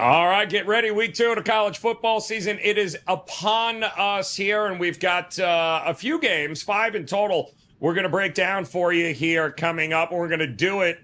All right, get ready. Week 2 of the college football season. It is upon us here, and we've got a few games, 5 in total, we're going to break down for you here coming up. We're going to do it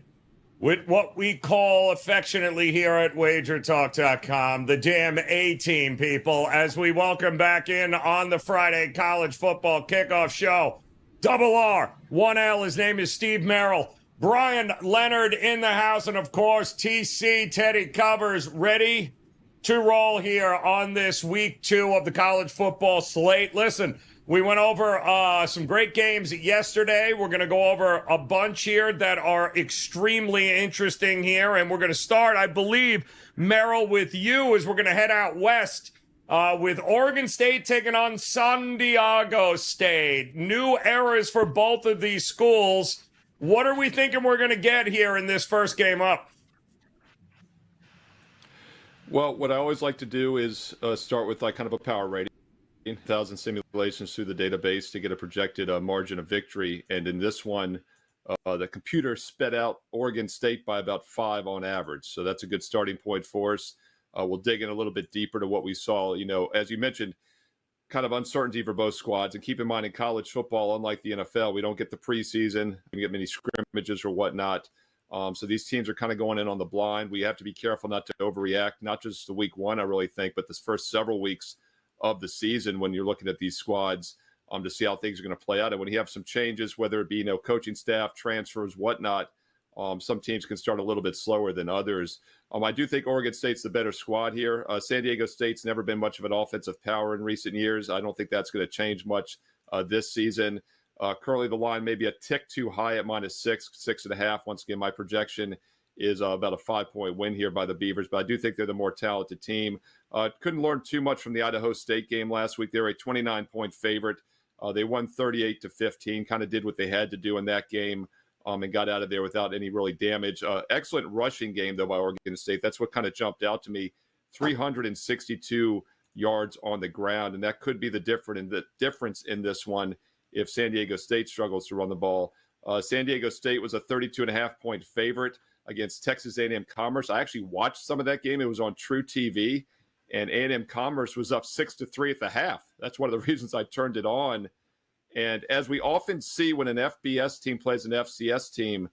with what we call affectionately here at WagerTalk.com, the damn A-team, people, as we welcome back in on the Friday college football kickoff show. Double R, 1L, his name is Steve Merril. Bryan, Leonard in the house, and of course, TC, Teddy Covers, ready to roll here on this week 2 of the college football slate. Listen, we went over some great games yesterday. We're going to go over a bunch here that are extremely interesting here, and we're going to start, I believe, Merril, with you as we're going to head out west with Oregon State taking on San Diego State. New eras for both of these schools. What are we thinking we're going to get here in this first game up? Well, what I always like to do is start with kind of a power rating, 1,000 simulations through the database to get a projected margin of victory. And in this one, the computer sped out Oregon State by about 5 on average. So that's a good starting point for us. We'll dig in a little bit deeper to what we saw. As you mentioned, kind of uncertainty for both squads. And keep in mind, in college football, unlike the NFL, we don't get the preseason. We get many scrimmages or whatnot. So these teams are kind of going in on the blind. We have to be careful not to overreact, not just to week 1, I really think, but this first several weeks of the season when you're looking at these squads to see how things are going to play out. And when you have some changes, whether it be coaching staff, transfers, whatnot, some teams can start a little bit slower than others. I do think Oregon State's the better squad here. San Diego State's never been much of an offensive power in recent years. I don't think that's going to change much this season. Currently, the line may be a tick too high at -6, 6.5. Once again, my projection is about a 5-point win here by the Beavers, but I do think they're the more talented team. Couldn't learn too much from the Idaho State game last week. They were a 29-point favorite. They won 38-15, kind of did what they had to do in that game. And got out of there without any really damage. Excellent rushing game, though, by Oregon State. That's what kind of jumped out to me. 362 yards on the ground, and that could be the difference in this one if San Diego State struggles to run the ball. San Diego State was a 32.5-point favorite against Texas A&M Commerce. I actually watched some of that game. It was on True TV, and A&M Commerce was up 6-3 at the half. That's one of the reasons I turned it on. And as we often see when an FBS team plays an FCS team,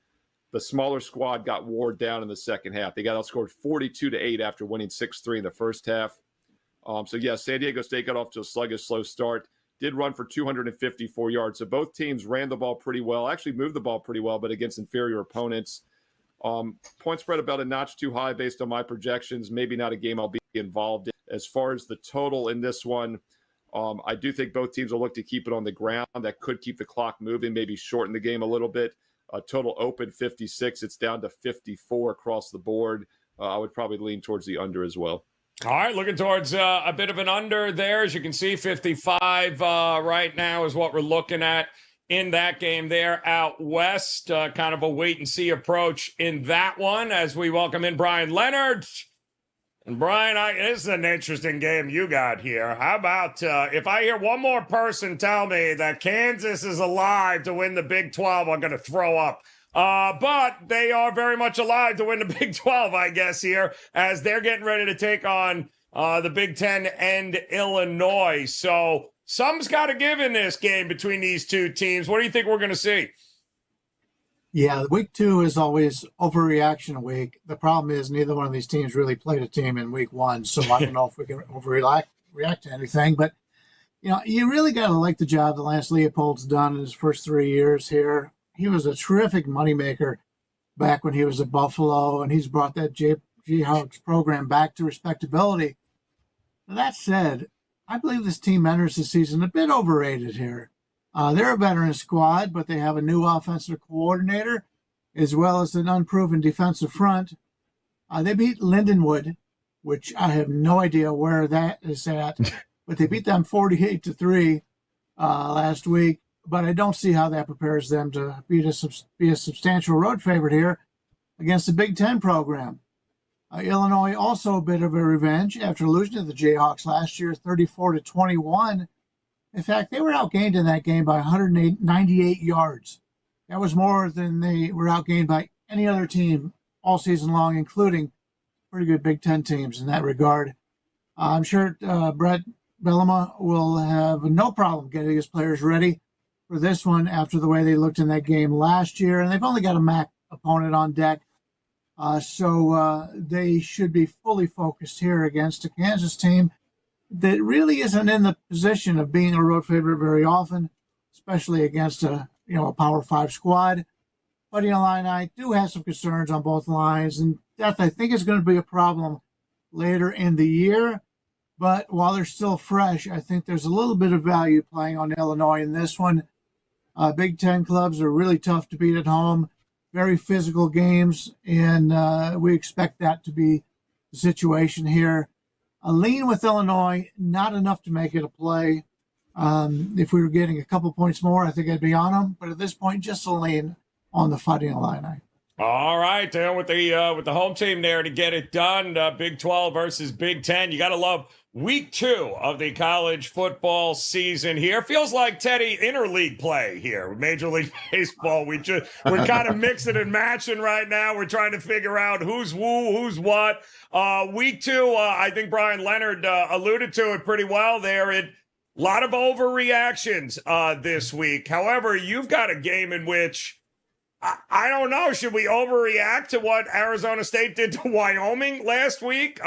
the smaller squad got wore down in the second half. They got outscored 42-8 after winning 6-3 in the first half. San Diego State got off to a sluggish, slow start, did run for 254 yards. So both teams ran the ball pretty well, actually moved the ball pretty well, but against inferior opponents. Point spread about a notch too high based on my projections. Maybe not a game I'll be involved in. As far as the total in this one, I do think both teams will look to keep it on the ground. That could keep the clock moving, maybe shorten the game a little bit. Total open 56. It's down to 54 across the board. I would probably lean towards the under as well. All right, looking towards a bit of an under there. As you can see, 55 right now is what we're looking at in that game there out west. Kind of a wait-and-see approach in that one as we welcome in Bryan Leonard. And Bryan, this is an interesting game you got here. How about if I hear one more person tell me that Kansas is alive to win the Big 12, I'm going to throw up. But they are very much alive to win the Big 12, I guess, here, as they're getting ready to take on the Big 10 and Illinois. So something's got to give in this game between these two teams. What do you think we're going to see? Yeah, week 2 is always overreaction week. The problem is neither one of these teams really played a team in week 1, so I don't know if we can overreact to anything. But, you really got to like the job that Lance Leopold's done in his first 3 years here. He was a terrific moneymaker back when he was at Buffalo, and he's brought that Jayhawks program back to respectability. That said, I believe this team enters the season a bit overrated here. They're a veteran squad, but they have a new offensive coordinator as well as an unproven defensive front. They beat Lindenwood, which I have no idea where that is at, but they beat them 48-3 last week. But I don't see how that prepares them to be a substantial road favorite here against the Big Ten program. Illinois also a bit of a revenge after losing to the Jayhawks last year, 34-21. In fact, they were outgained in that game by 198 yards. That was more than they were outgained by any other team all season long, including pretty good Big Ten teams in that regard. I'm sure Brett Bellema will have no problem getting his players ready for this one after the way they looked in that game last year. And they've only got a MAC opponent on deck. So they should be fully focused here against a Kansas team that really isn't in the position of being a road favorite very often, especially against a Power 5 squad. But I do have some concerns on both lines, and that I think is going to be a problem later in the year. But while they're still fresh, I think there's a little bit of value playing on Illinois in this one. Big Ten clubs are really tough to beat at home, very physical games, and we expect that to be the situation here. A lean with Illinois, not enough to make it a play. If we were getting a couple points more, I think I'd be on them. But at this point, just a lean on the Fighting Illini. All right, there with the home team there to get it done. Big 12 versus Big 10. You got to love week 2 of the college football season here. Feels like, Teddy, interleague play here. Major League Baseball. We're kind of mixing and matching right now. We're trying to figure out who's who, who's what. Week 2, I think Bryan Leonard alluded to it pretty well there. A lot of overreactions this week. However, you've got a game in which I don't know. Should we overreact to what Arizona State did to Wyoming last week?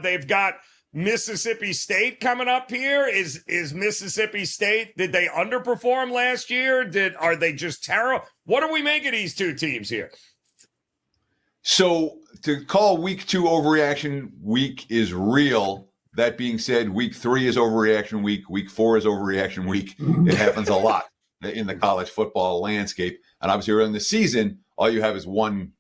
They've got Mississippi State coming up here. Is Mississippi State, did they underperform last year? Are they just terrible? What do we make of these two teams here? So to call week 2 overreaction week is real. That being said, week 3 is overreaction week. Week 4 is overreaction week. It happens a lot in the college football landscape. And obviously early in the season, all you have is one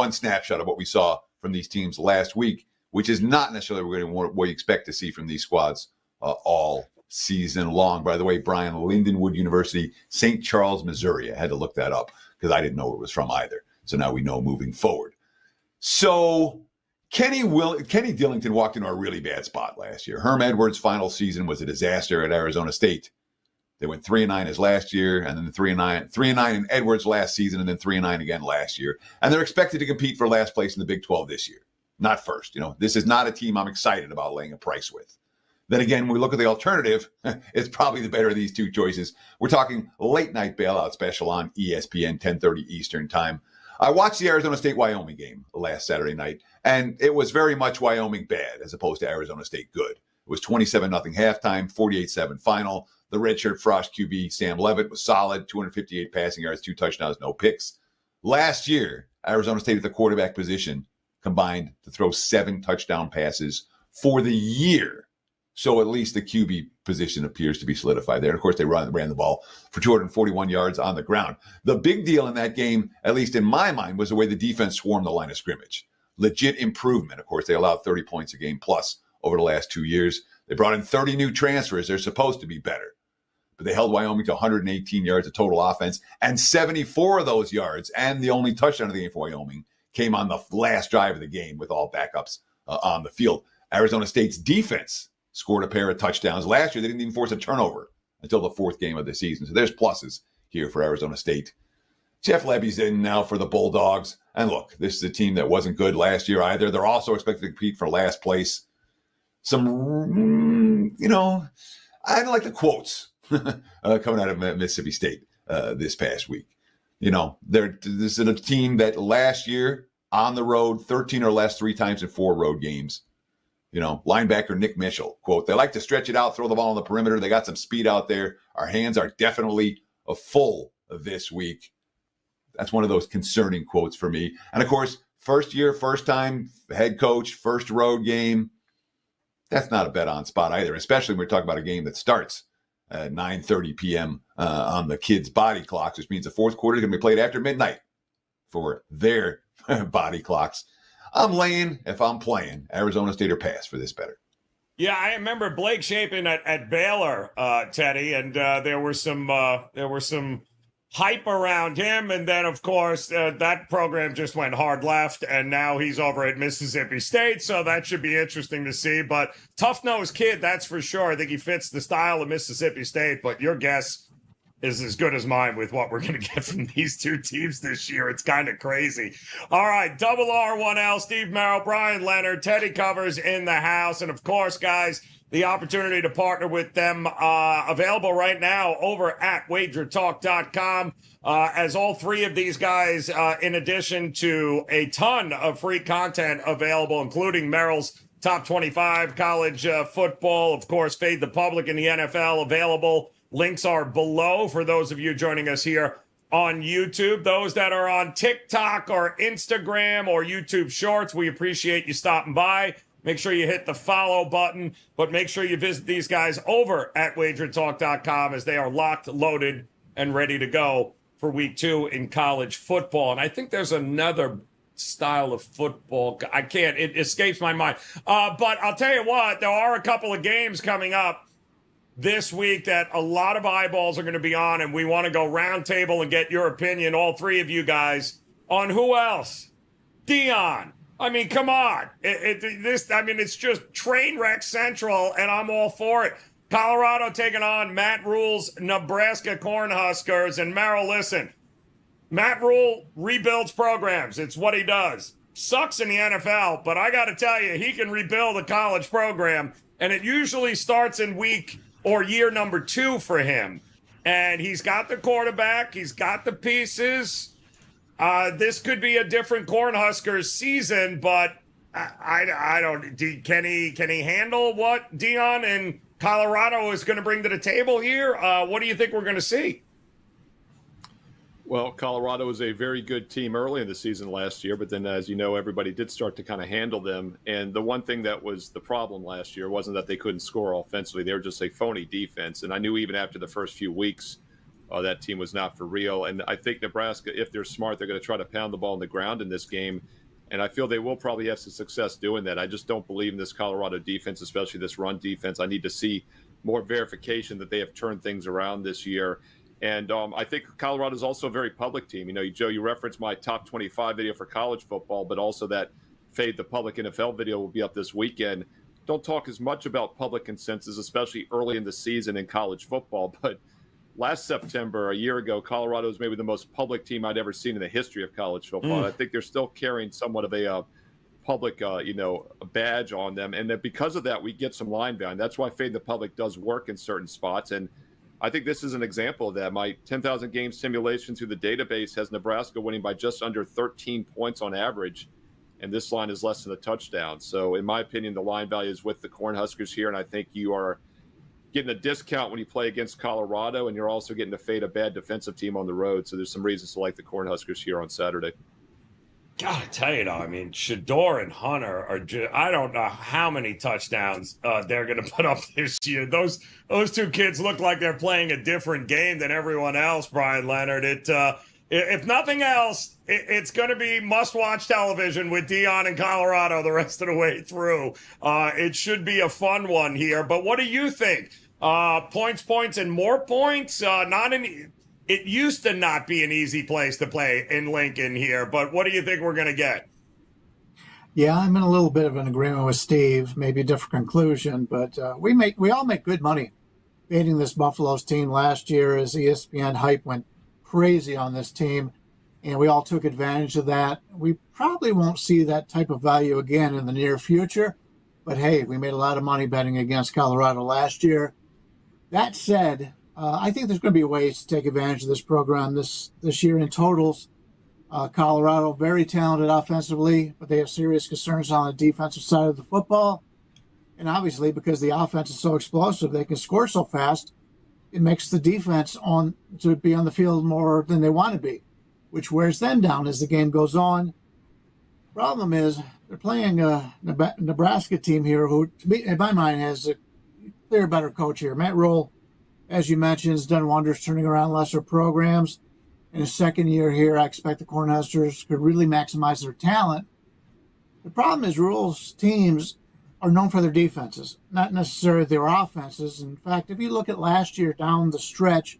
snapshot of what we saw from these teams last week, which is not necessarily what you expect to see from these squads all season long. By the way, Bryan, Lindenwood University, St. Charles, Missouri. I had to look that up because I didn't know where it was from either. So now we know moving forward. So Kenny Dillington walked into a really bad spot last year. Herm Edwards' final season was a disaster at Arizona State. They went 3-9 as last year, and then 3-9 in Edwards' last season, and then 3-9 again last year. And they're expected to compete for last place in the Big 12 this year, not first. This is not a team I'm excited about laying a price with. Then again, when we look at the alternative, it's probably the better of these two choices. We're talking late night bailout special on ESPN, 10:30 Eastern time. I watched the Arizona State-Wyoming game last Saturday night, and it was very much Wyoming bad as opposed to Arizona State good. It was 27-0 halftime, 48-7 final. The redshirt Frost QB, Sam Levitt, was solid, 258 passing yards, 2 touchdowns, no picks. Last year, Arizona State at the quarterback position combined to throw 7 touchdown passes for the year. So at least the QB position appears to be solidified there. And of course, they ran the ball for 241 yards on the ground. The big deal in that game, at least in my mind, was the way the defense swarmed the line of scrimmage. Legit improvement. Of course, they allowed 30 points a game plus over the last 2 years. They brought in 30 new transfers. They're supposed to be better. But they held Wyoming to 118 yards of total offense, and 74 of those yards, and the only touchdown of the game for Wyoming, came on the last drive of the game with all backups on the field. Arizona State's defense scored a pair of touchdowns. Last year, they didn't even force a turnover until the 4th game of the season. So there's pluses here for Arizona State. Jeff Lebby's in now for the Bulldogs. And look, this is a team that wasn't good last year either. They're also expected to compete for last place. Some, I don't like the quotes coming out of Mississippi State this past week. This is a team that last year on the road, 13 or less 3 times in 4 road games. Linebacker Nick Mitchell, quote, they like to stretch it out, throw the ball on the perimeter. They got some speed out there. Our hands are definitely full this week. That's one of those concerning quotes for me. And of course, first year, first time head coach, first road game. That's not a bet on spot either, especially when we're talking about a game that starts at 9:30 p.m. On the kids' body clocks, which means the 4th quarter is going to be played after midnight for their body clocks. I'm laying, if I'm playing, Arizona State or pass for this better. Yeah, I remember Blake Shapen at Baylor, Teddy, and there were some hype around him, and then of course that program just went hard left, and now he's over at Mississippi State, so that should be interesting to see. But tough-nosed kid, that's for sure. I think he fits the style of Mississippi State. But your guess, is as good as mine with what we're going to get from these two teams this year. It's kind of crazy. All right, Double R1L, Steve Merril, Bryan Leonard, Teddy Covers in the house. And of course, guys, the opportunity to partner with them available right now over at WagerTalk.com. As all three of these guys, in addition to a ton of free content available, including Merril's Top 25 college football, of course, Fade the Public in the NFL available. Links are below for those of you joining us here on YouTube. Those that are on TikTok or Instagram or YouTube Shorts, we appreciate you stopping by. Make sure you hit the follow button, but make sure you visit these guys over at WagerTalk.com as they are locked, loaded, and ready to go for week 2 in college football. And I think there's another style of football. It escapes my mind. But I'll tell you what, there are a couple of games coming up this week that a lot of eyeballs are going to be on, and we want to go roundtable and get your opinion, all three of you guys, on who else? Dion. I mean, come on. It's just train wreck central, and I'm all for it. Colorado taking on Matt Rhule's Nebraska Cornhuskers. And Merril, listen, Matt Rhule rebuilds programs. It's what he does. Sucks in the NFL, but I got to tell you, he can rebuild a college program, and it usually starts in week or year number 2 for him. And he's got the quarterback. He's got the pieces. This could be a different Cornhuskers season, but I don't. Can he handle what Dion and Colorado is going to bring to the table here? What do you think we're going to see? Well, Colorado was a very good team early in the season last year, but then, as you know, everybody did start to kind of handle them. And the one thing that was the problem last year wasn't that they couldn't score offensively. They were just a phony defense. And I knew even after the first few weeks, that team was not for real. And I think Nebraska, if they're smart, they're going to try to pound the ball on the ground in this game. And I feel they will probably have some success doing that. I just don't believe in this Colorado defense, especially this run defense. I need to see more verification that they have turned things around this year. And I think Colorado is also a very public team. You know, Joe, you referenced my top 25 video for college football, but also that Fade the Public NFL video will be up this weekend. Don't talk as much about public consensus, especially early in the season in college football. But last September, a year ago, Colorado was maybe the most public team I'd ever seen in the history of college football. I think they're still carrying somewhat of a public, a badge on them. And that because of that, we get some line value. That's why Fade the Public does work in certain spots. And I think this is an example of that. My 10,000 game simulation through the database has Nebraska winning by just under 13 points on average, and this line is less than a touchdown. So in my opinion, the line value is with the Cornhuskers here, and I think you are getting a discount when you play against Colorado, and you're also getting to fade a bad defensive team on the road. So there's some reasons to like the Cornhuskers here on Saturday. Gotta tell you, though, I mean, Shador and Hunter are I don't know how many touchdowns they're going to put up this year. Those two kids look like they're playing a different game than everyone else, Bryan Leonard. If nothing else, it's going to be must-watch television with Dion and Colorado the rest of the way through. It should be a fun one here. But what do you think? Points, and more points? It used to not be an easy place to play in Lincoln here, but what do you think we're going to get? Yeah, I'm in a little bit of an agreement with Steve, maybe a different conclusion, but we all make good money fading this Buffalo's team last year as ESPN hype went crazy on this team, and we all took advantage of that. We probably won't see that type of value again in the near future, but hey, we made a lot of money betting against Colorado last year. That said, I think there's going to be ways to take advantage of this program this year in totals. Colorado, very talented offensively, but they have serious concerns on the defensive side of the football. And obviously, because the offense is so explosive, they can score so fast, it makes the defense to be on the field more than they want to be, which wears them down as the game goes on. Problem is, they're playing a Nebraska team here who, to me, in my mind, has a clear better coach here. Matt Rhule, as you mentioned, has done wonders turning around lesser programs. In his second year here, I expect the Cornhuskers could really maximize their talent. The problem is Rhule's teams are known for their defenses, not necessarily their offenses. In fact, if you look at last year down the stretch,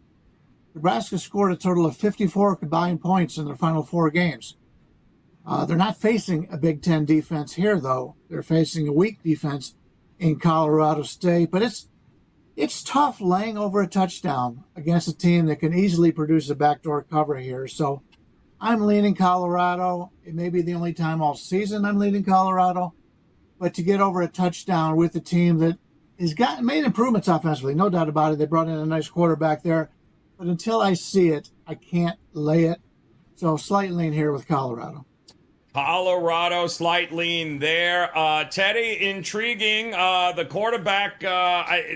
Nebraska scored a total of 54 combined points in their final 4 games. They're not facing a Big Ten defense here, though. They're facing a weak defense in Colorado State, but it's It's tough laying over a touchdown against a team that can easily produce a backdoor cover here. So I'm leaning Colorado. It may be the only time all season I'm leaning Colorado, but to get over a touchdown with a team that has made improvements offensively, no doubt about it. They brought in a nice quarterback there, but until I see it, I can't lay it. So slight lean here with Colorado. Colorado, slight lean there. Teddy, intriguing. The quarterback,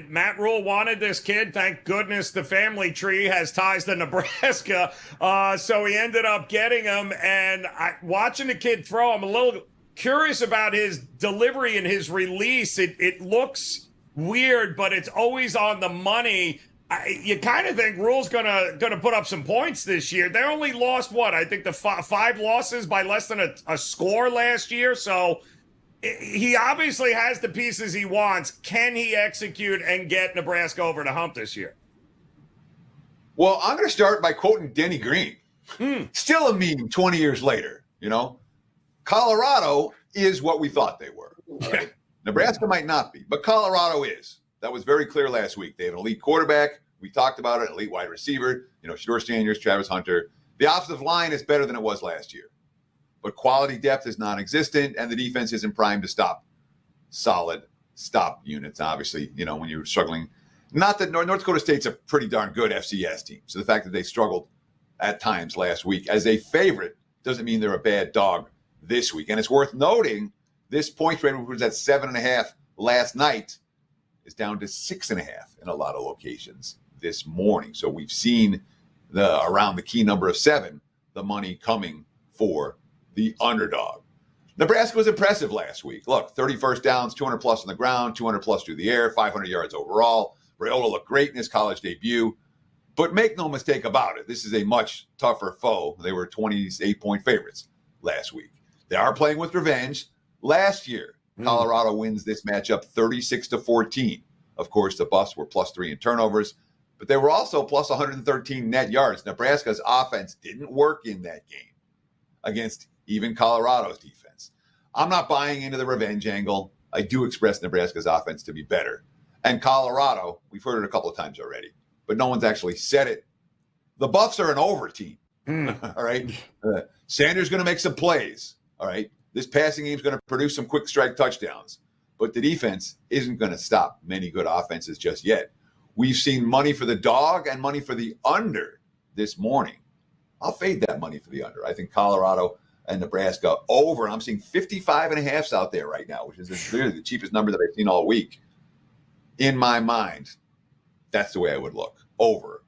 Matt Rule wanted this kid. Thank goodness the family tree has ties to Nebraska. So he ended up getting him. And watching the kid throw, I'm a little curious about his delivery and his release. It looks weird, but it's always on the money. You kind of think Rule's gonna put up some points this year. They only lost what? I think the five losses by less than a score last year. So he obviously has the pieces he wants. Can he execute and get Nebraska over the hump this year? Well, I'm going to start by quoting Denny Green. Still a meme 20 years later, Colorado is what we thought they were. Right? Nebraska might not be, but Colorado is. That was very clear last week. They had an elite quarterback. We talked about it, elite wide receiver, Shedeur Sanders, Travis Hunter. The offensive line is better than it was last year. But quality depth is non-existent, and the defense isn't primed to stop solid stop units, obviously, when you're struggling. Not that North Dakota State's a pretty darn good FCS team. So the fact that they struggled at times last week as a favorite doesn't mean they're a bad dog this week. And it's worth noting this point spread, which was at 7.5 last night, is down to 6.5 in a lot of locations this morning. So we've seen around the key number of 7, the money coming for the underdog. Nebraska was impressive last week. Look, 30 first downs, 200 plus on the ground, 200 plus through the air, 500 yards overall. Merril looked great in his college debut. But make no mistake about it, this is a much tougher foe. They were 28-point favorites last week. They are playing with revenge. Last year, Colorado wins this matchup 36-14. Of course, the Buffs were +3 in turnovers, but they were also plus 113 net yards. Nebraska's offense didn't work in that game against even Colorado's defense. I'm not buying into the revenge angle. I do express Nebraska's offense to be better. And Colorado, we've heard it a couple of times already, but no one's actually said it. The Buffs are an over team. All right. Sanders going to make some plays. All right. This passing game is going to produce some quick strike touchdowns, but the defense isn't going to stop many good offenses just yet. We've seen money for the dog and money for the under this morning. I'll fade that money for the under. I think Colorado and Nebraska over. And I'm seeing 55.5s out there right now, which is clearly the cheapest number that I've seen all week. In my mind, that's the way I would look. Over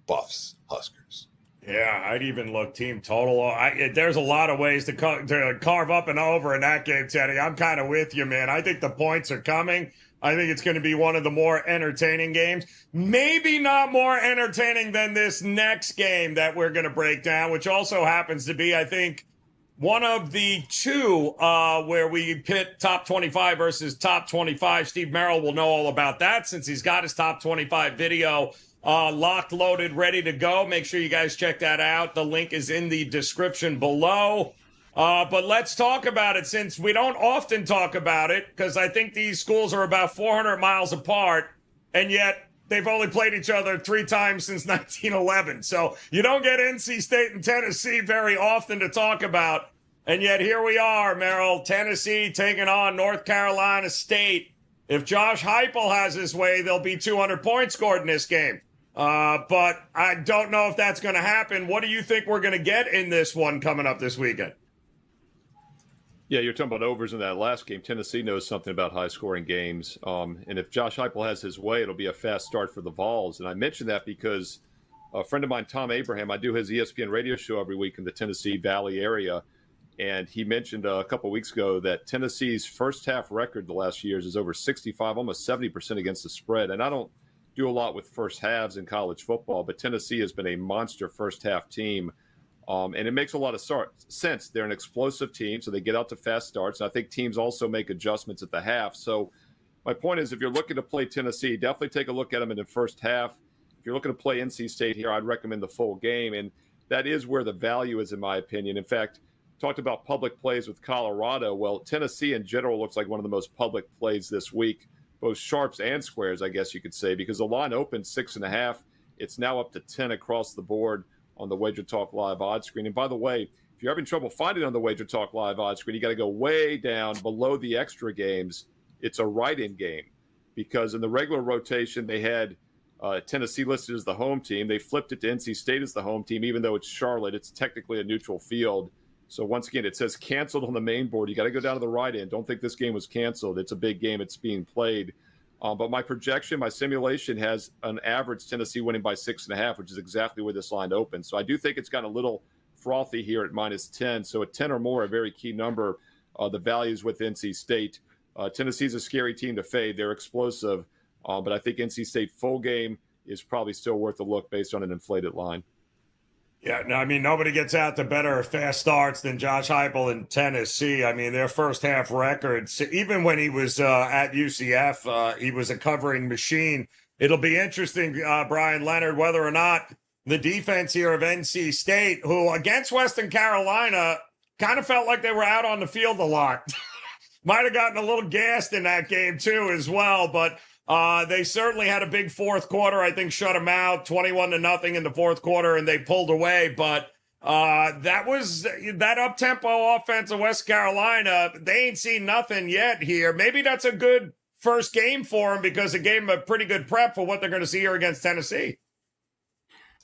Buffs, Huskers. Yeah, I'd even look team total. There's a lot of ways to carve up and over in that game, Teddy. I'm kind of with you, man. I think the points are coming. I think it's going to be one of the more entertaining games. Maybe not more entertaining than this next game that we're going to break down, which also happens to be, I think, one of the two where we pit top 25 versus top 25. Steve Merril will know all about that since he's got his top 25 video locked, loaded, ready to go. Make sure you guys check that out. The link is in the description below. But let's talk about it since we don't often talk about it because I think these schools are about 400 miles apart, and yet they've only played each other 3 times since 1911. So you don't get NC State and Tennessee very often to talk about. And yet here we are, Merril, Tennessee taking on North Carolina State. If Josh Heupel has his way, there'll be 200 points scored in this game. But I don't know if that's going to happen. What do you think we're going to get in this one coming up this weekend? Yeah, you're talking about overs in that last game. Tennessee knows something about high-scoring games. And if Josh Heupel has his way, it'll be a fast start for the Vols. And I mention that because a friend of mine, Tom Abraham, I do his ESPN radio show every week in the Tennessee Valley area. And he mentioned a couple of weeks ago that Tennessee's first-half record the last few years is over 65, almost 70% against the spread. And I don't do a lot with first halves in college football, but Tennessee has been a monster first-half team. And it makes a lot of sense. They're an explosive team, so they get out to fast starts. And I think teams also make adjustments at the half. So my point is, if you're looking to play Tennessee, definitely take a look at them in the first half. If you're looking to play NC State here, I'd recommend the full game. And that is where the value is, in my opinion. In fact, talked about public plays with Colorado. Well, Tennessee in general looks like one of the most public plays this week. both sharps and squares, I guess you could say, because the line opened 6.5. It's now up to 10 across the board on the WagerTalk Live odds screen. And by the way, if you're having trouble finding it on the WagerTalk Live odds screen, you got to go way down below the extra games. It's a write-in game because in the regular rotation, they had Tennessee listed as the home team. They flipped it to NC State as the home team, even though it's Charlotte. It's technically a neutral field. So once again, it says canceled on the main board. You got to go down to the write-in. Don't think this game was canceled. It's a big game. It's being played. But my projection, my simulation has an average Tennessee winning by 6.5, which is exactly where this line opened. So I do think it's got a little frothy here at -10. So at 10 or more, a very key number. The values with NC State. Tennessee's a scary team to fade. They're explosive. But I think NC State full game is probably still worth a look based on an inflated line. Yeah, no, I mean, nobody gets out to better fast starts than Josh Heupel in Tennessee. I mean, their first half records, even when he was at UCF, he was a covering machine. It'll be interesting, Bryan, Leonard, whether or not the defense here of NC State, who against Western Carolina kind of felt like they were out on the field a lot. Might have gotten a little gassed in that game too as well, but they certainly had a big fourth quarter. I think shut them out 21-0 in the fourth quarter, and they pulled away. But that was that up-tempo offense of West Carolina. They ain't seen nothing yet here. Maybe that's a good first game for them because it gave them a pretty good prep for what they're going to see here against Tennessee.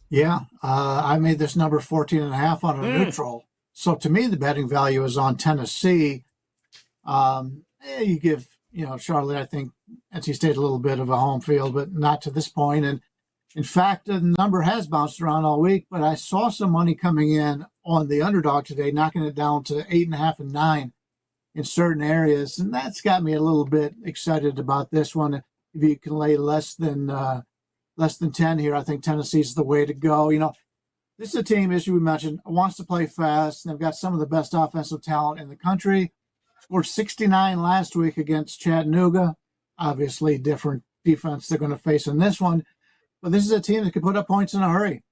Yeah, I made this number 14.5 on a neutral. So to me, the betting value is on Tennessee. You give, Charlotte, I think NC State a little bit of a home field, but not to this point. And in fact, the number has bounced around all week, but I saw some money coming in on the underdog today, knocking it down to 8.5 and 9 in certain areas. And that's got me a little bit excited about this one. If you can lay less than 10 here, I think Tennessee's the way to go. This is a team, as we mentioned, wants to play fast. They've got some of the best offensive talent in the country. Scored 69 last week against Chattanooga. Obviously, different defense they're going to face in this one. But this is a team that can put up points in a hurry.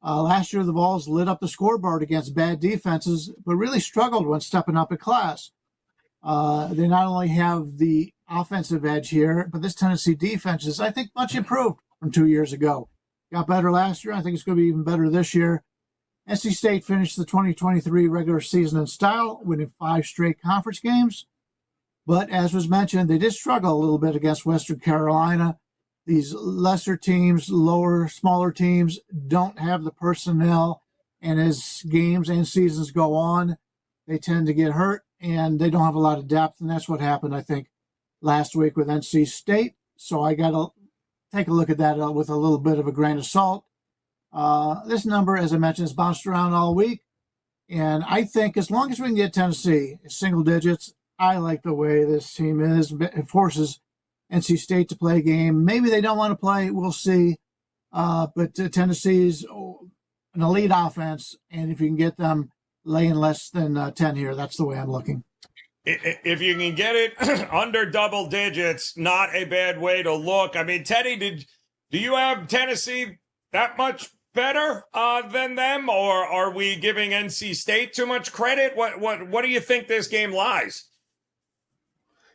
Last year, the Vols lit up the scoreboard against bad defenses, but really struggled when stepping up in class. They not only have the offensive edge here, but this Tennessee defense is, I think, much improved from 2 years ago. Got better last year. I think it's going to be even better this year. NC State finished the 2023 regular season in style, winning 5 straight conference games. But as was mentioned, they did struggle a little bit against Western Carolina. These lesser teams, smaller teams, don't have the personnel. And as games and seasons go on, they tend to get hurt and they don't have a lot of depth. And that's what happened, I think, last week with NC State. So I got to take a look at that with a little bit of a grain of salt. This number, as I mentioned, has bounced around all week. And I think as long as we can get Tennessee single digits, I like the way this team is. It forces NC State to play a game. Maybe they don't want to play. We'll see. But Tennessee's an elite offense. And if you can get them laying less than 10 here, that's the way I'm looking. If you can get it under double digits, not a bad way to look. I mean, Teddy, do you have Tennessee that much better than them, or are we giving NC State too much credit? What do you think this game lies?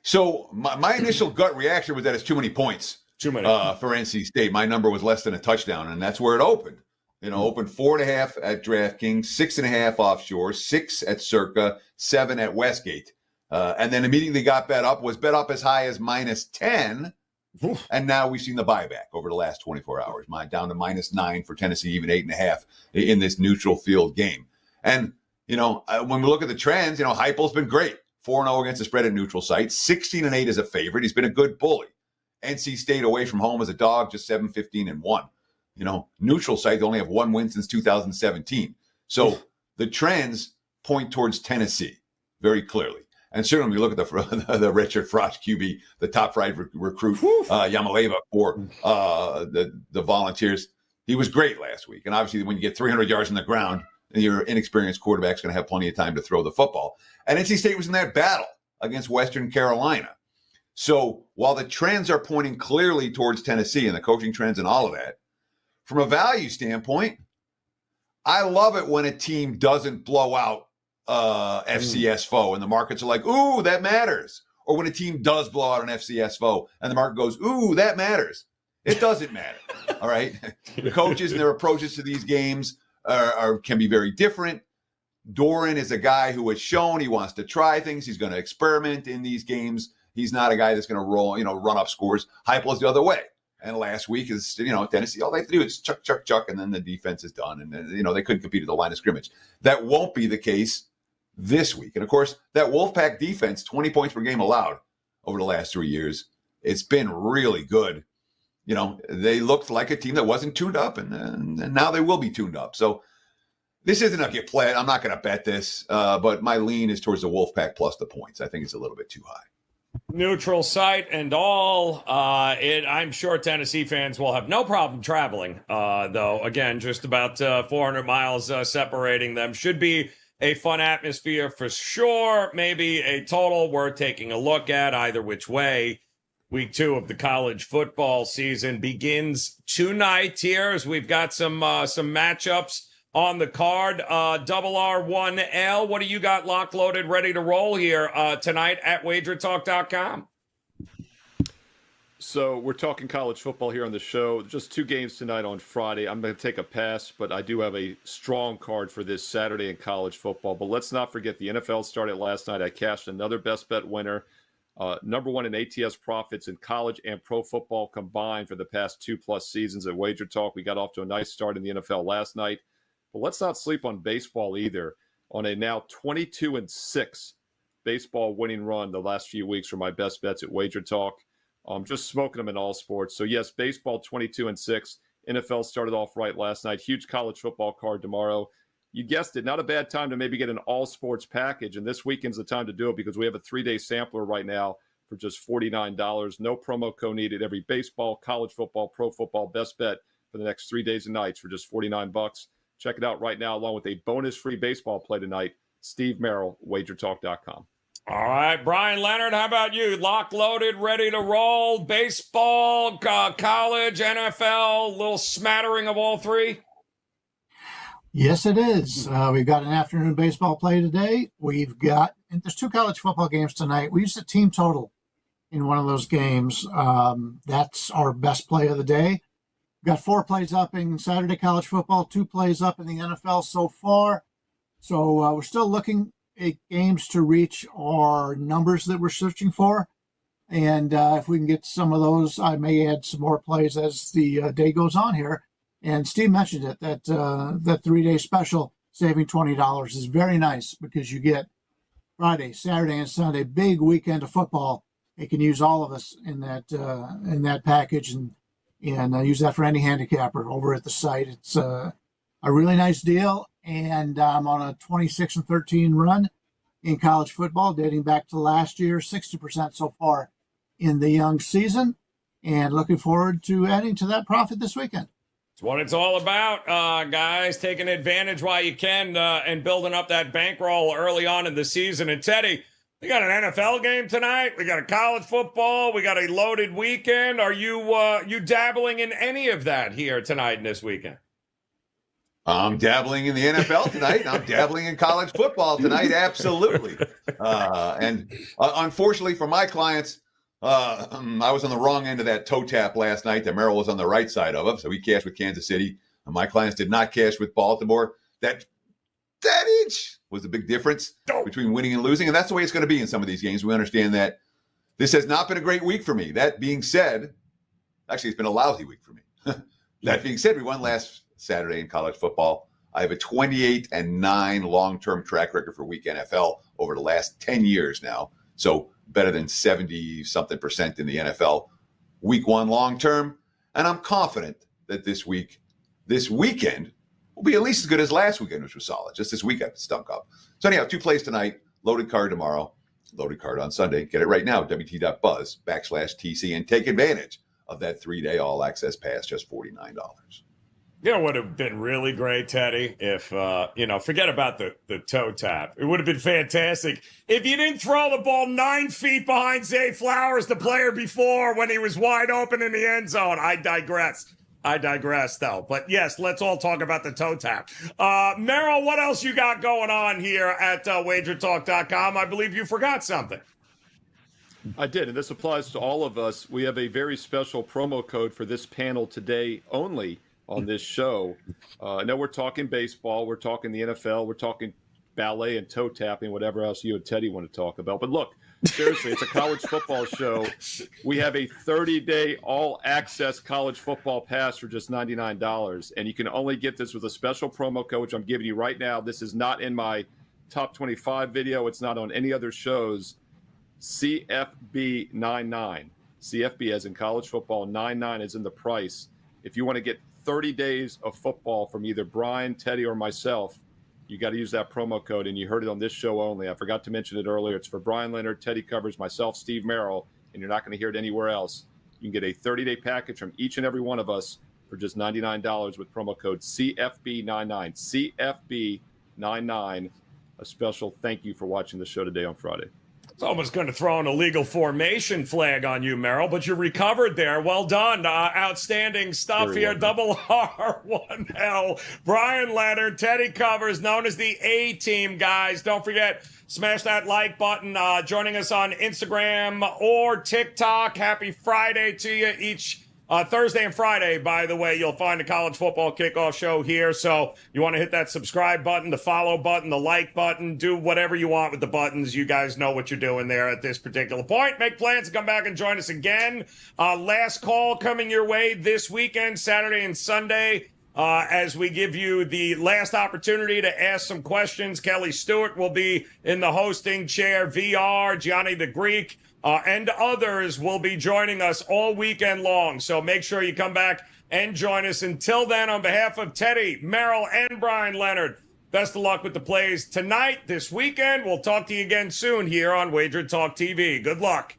So my initial gut reaction was that it's too many points. Too many for NC State. My number was less than a touchdown, and that's where it opened. Opened 4.5 at DraftKings, 6.5 offshore, 6 at Circa, 7 at Westgate, and then immediately got bet up as high as -10. And now we've seen the buyback over the last 24 hours, down to -9 for Tennessee, even 8.5 in this neutral field game. And, when we look at the trends, Heupel's been great. 4-0 against the spread at neutral sites, 16-8 as a favorite. He's been a good bully. NC State away from home as a dog, just 7-15-1. Neutral site, they only have 1 win since 2017. So the trends point towards Tennessee very clearly. And certainly, we look at the Richard Frost QB, the top right recruit, Yamaleva for the Volunteers. He was great last week. And obviously, when you get 300 yards on the ground, your inexperienced quarterback's going to have plenty of time to throw the football. And NC State was in that battle against Western Carolina. So while the trends are pointing clearly towards Tennessee and the coaching trends and all of that, from a value standpoint, I love it when a team doesn't blow out FCS foe and the markets are like, ooh, that matters. or when a team does blow out an FCS and the market goes, ooh, that matters. It doesn't matter. All right. The coaches and their approaches to these games can be very different. Doran is a guy who has shown he wants to try things. He's going to experiment in these games. He's not a guy that's going to run up scores. Heupel's the other way. And last week is, Tennessee, all they have to do is chuck, chuck, chuck, and then the defense is done. And, they couldn't compete at the line of scrimmage. That won't be the case this week. And, of course, that Wolfpack defense, 20 points per game allowed over the last 3 years, it's been really good. They looked like a team that wasn't tuned up, and now they will be tuned up. So this isn't a get play. I'm not going to bet this, but my lean is towards the Wolfpack plus the points. I think it's a little bit too high. Neutral site and all. I'm sure Tennessee fans will have no problem traveling, though. Again, just about 400 miles separating them. Should be a fun atmosphere for sure. Maybe a total worth taking a look at either which way. Week 2 of the college football season begins tonight here as we've got some matchups on the card. Double R1L, what do you got locked, loaded, ready to roll here tonight at WagerTalk.com? So we're talking college football here on the show. Just 2 games tonight on Friday. I'm going to take a pass, but I do have a strong card for this Saturday in college football. But let's not forget the NFL started last night. I cashed another best bet winner. Number 1 in ATS profits in college and pro football combined for the past 2+ seasons at WagerTalk. We got off to a nice start in the NFL last night. But let's not sleep on baseball either. On a now 22-6 baseball winning run the last few weeks for my best bets at WagerTalk. Just smoking them in all sports. So, yes, baseball 22-6. NFL started off right last night. Huge college football card tomorrow. You guessed it, not a bad time to maybe get an all-sports package. And this weekend's the time to do it because we have a 3-day sampler right now for just $49. No promo code needed. Every baseball, college football, pro football best bet for the next 3 days and nights for just $49. Check it out right now, along with a bonus-free baseball play tonight. Steve Merril, WagerTalk.com. All right, Bryan, Leonard, how about you? Locked, loaded, ready to roll? Baseball, college, NFL, little smattering of all three? Yes, it is. We've got an afternoon baseball play today. And there's 2 college football games tonight. We used a team total in one of those games. That's our best play of the day. We've got 4 plays up in Saturday college football, 2 plays up in the NFL so far. So we're still looking at games to reach our numbers that we're searching for. And if we can get some of those, I may add some more plays as the day goes on here. And Steve mentioned it, that 3-day special, saving $20 is very nice because you get Friday, Saturday, and Sunday, big weekend of football. It can use all of us in that package and use that for any handicapper over at the site. It's a really nice deal, and I'm on a 26-13 run in college football dating back to last year, 60% so far in the young season, and looking forward to adding to that profit this weekend. It's what it's all about, guys, taking advantage while you can and building up that bankroll early on in the season. And Teddy, we got an NFL game tonight. We got a college football. We got a loaded weekend. Are you dabbling in any of that here tonight and this weekend? I'm dabbling in the NFL tonight. I'm dabbling in college football tonight. Absolutely. And unfortunately for my clients, I was on the wrong end of that toe tap last night. That Merril was on the right side of it. So he cashed with Kansas City. And my clients did not cash with Baltimore. That inch was the big difference between winning and losing. And that's the way it's going to be in some of these games. We understand that this has not been a great week for me. That being said, actually, it's been a lousy week for me. That being said, we won last Saturday in college football. I have a 28-9 long-term track record for week NFL over the last 10 years now. So better than 70-something% in the NFL. Week 1 long-term. And I'm confident that this weekend will be at least as good as last weekend, which was solid. Just this weekend stunk up. So anyhow, 2 plays tonight, loaded card tomorrow, loaded card on Sunday. Get it right now, WT.buzz/TC, and take advantage of that 3-day all-access pass, just $49. You know what would have been really great, Teddy, if, forget about the toe tap. It would have been fantastic if you didn't throw the ball 9 feet behind Zay Flowers, the player before, when he was wide open in the end zone. I digress, though. But, yes, let's all talk about the toe tap. Merril, what else you got going on here at WagerTalk.com? I believe you forgot something. I did, and this applies to all of us. We have a very special promo code for this panel today only on this show. I know we're talking baseball, we're talking the NFL, we're talking ballet and toe tapping, whatever else you and Teddy want to talk about. But look, seriously, it's a college football show. We have a 30-day all-access college football pass for just $99, and you can only get this with a special promo code, which I'm giving you right now. This is not in my top 25 video. It's not on any other shows. CFB99. CFB as in college football, 99 is in the price. If you want to get 30 days of football from either Bryan, Teddy, or myself, you got to use that promo code, and you heard it on this show only. I forgot to mention it earlier. It's for Bryan, Leonard, Teddy covers, myself, Steve Merril, and you're not going to hear it anywhere else. You can get a 30-day package from each and every one of us for just $99 with promo code CFB99. CFB99. A special thank you for watching the show today on Friday. It's almost going to throw an illegal formation flag on you, Merril, but you recovered there. Well done. Outstanding stuff Very here. well Double R1L. Bryan Leonard, Teddy Covers, known as the A-Team, guys. Don't forget, smash that like button. Joining us on Instagram or TikTok. Happy Friday to you each Thursday and Friday, by the way, you'll find the college football kickoff show here. So you want to hit that subscribe button, the follow button, the like button, do whatever you want with the buttons. You guys know what you're doing there at this particular point. Make plans to come back and join us again. Last call coming your way this weekend, Saturday and Sunday, as we give you the last opportunity to ask some questions. Kelly Stewart will be in the hosting chair. VR, Gianni the Greek, and others will be joining us all weekend long. So make sure you come back and join us. Until then, on behalf of Teddy, Merril, and Bryan Leonard, best of luck with the plays tonight, this weekend. We'll talk to you again soon here on WagerTalk TV. Good luck.